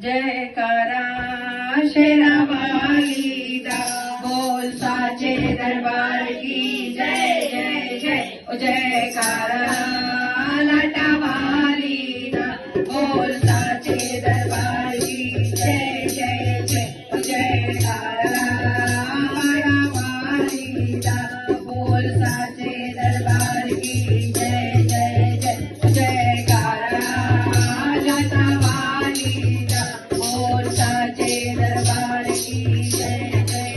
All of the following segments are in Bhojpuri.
जयकारा शेरा वाली दा बोल साचे दरबार की जय जय जय। ओ जयकारा लाटा वाली दा बोल साचे दरबार की जय जय जय। ओ जयकारा लाटा वाली दा बोल साचे दरबार की जय जय जय। ओ जयकारा लाटा वाली दा बोल साचे दरबार की जय जय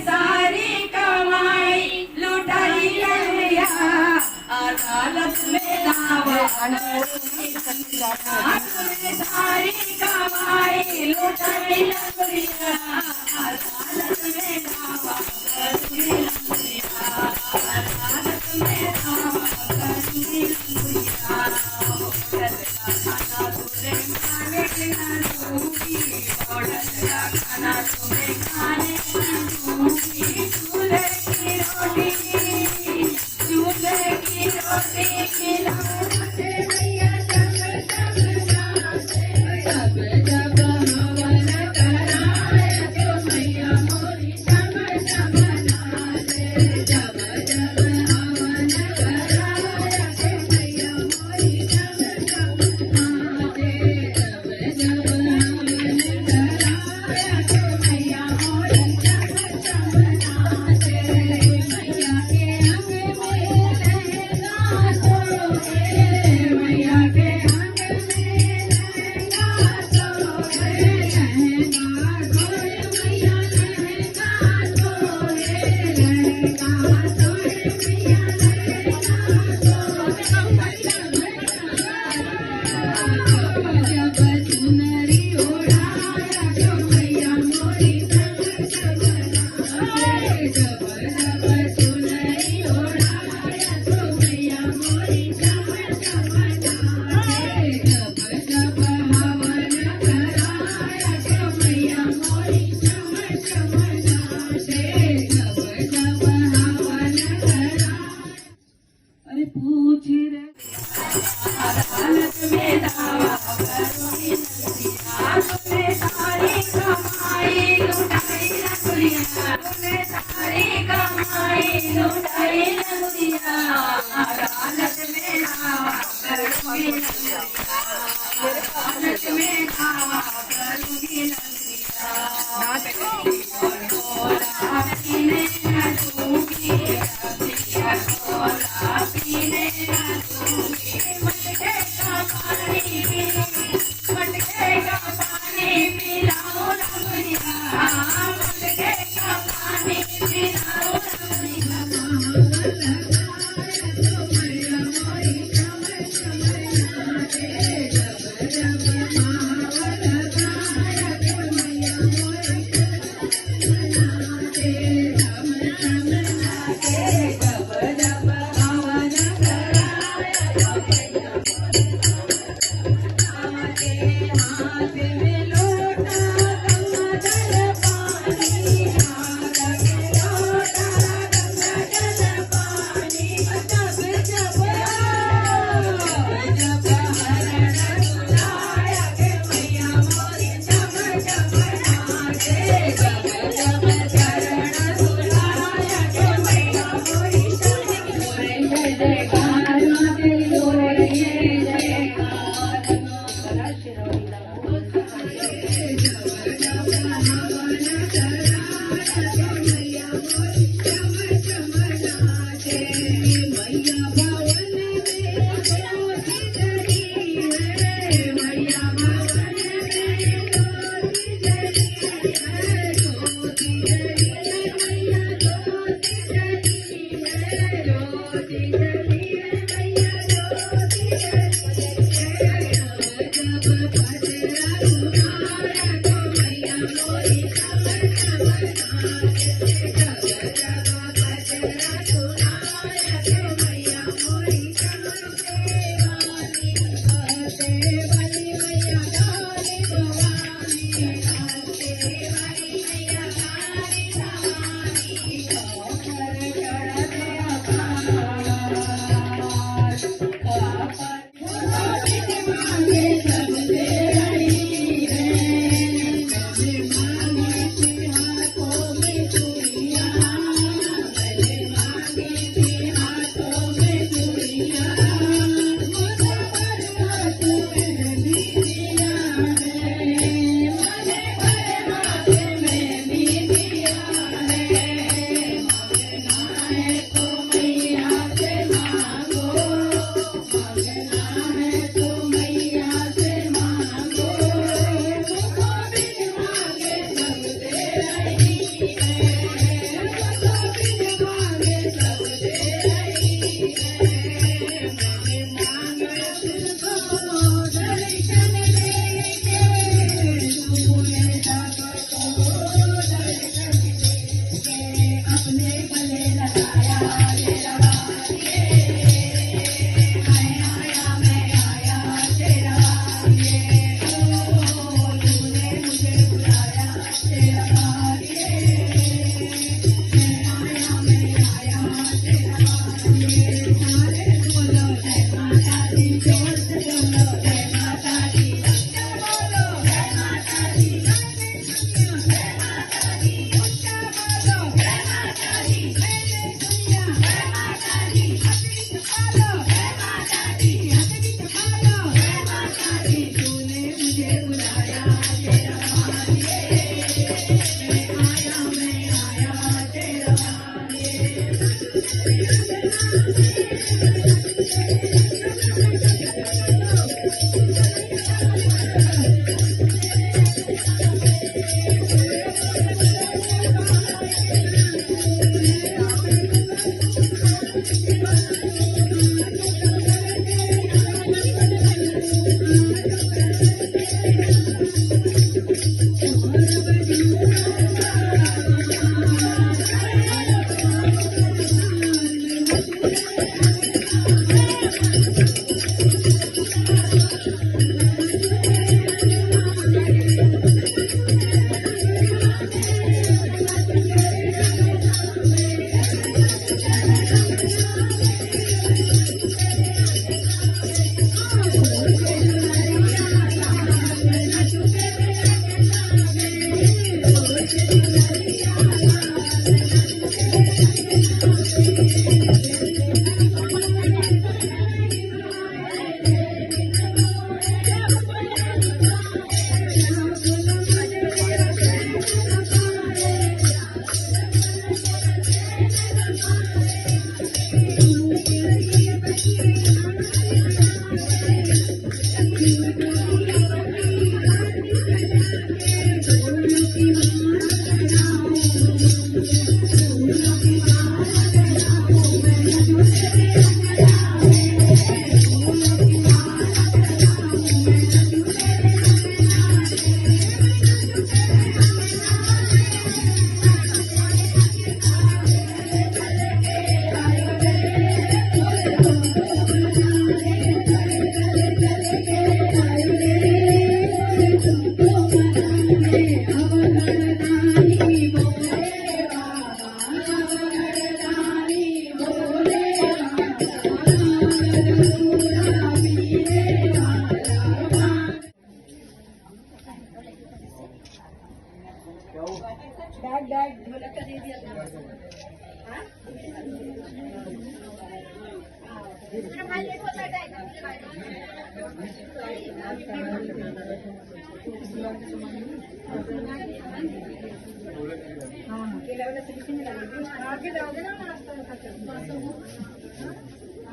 सारी कमाई लुटाई लंगड़िया अदालत में दावा करती लंगड़िया अदालत में दावा करती लंगड़िया खाना तुझे खाने न दूंगी ऑर्डर का खाना तुम्हें खाने न दूंगी चूल्हे की रोटी खिलाते भैया जब जब हवन कराए तो भैया में सारी कमाई लुटाई नगरिया अदालत में नावा करूंगी नगरिया अदालत में नावा करूंगी नगरिया कोला पीने न दूंगी रसिया कोला पीने न दूंगी मटके का पानी पिलाओ नगरिया मटके का पानी पिलाओ नगरिया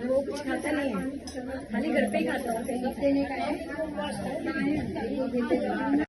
वो कुछ खाता नहीं है, खाली घर पे ही खाता है।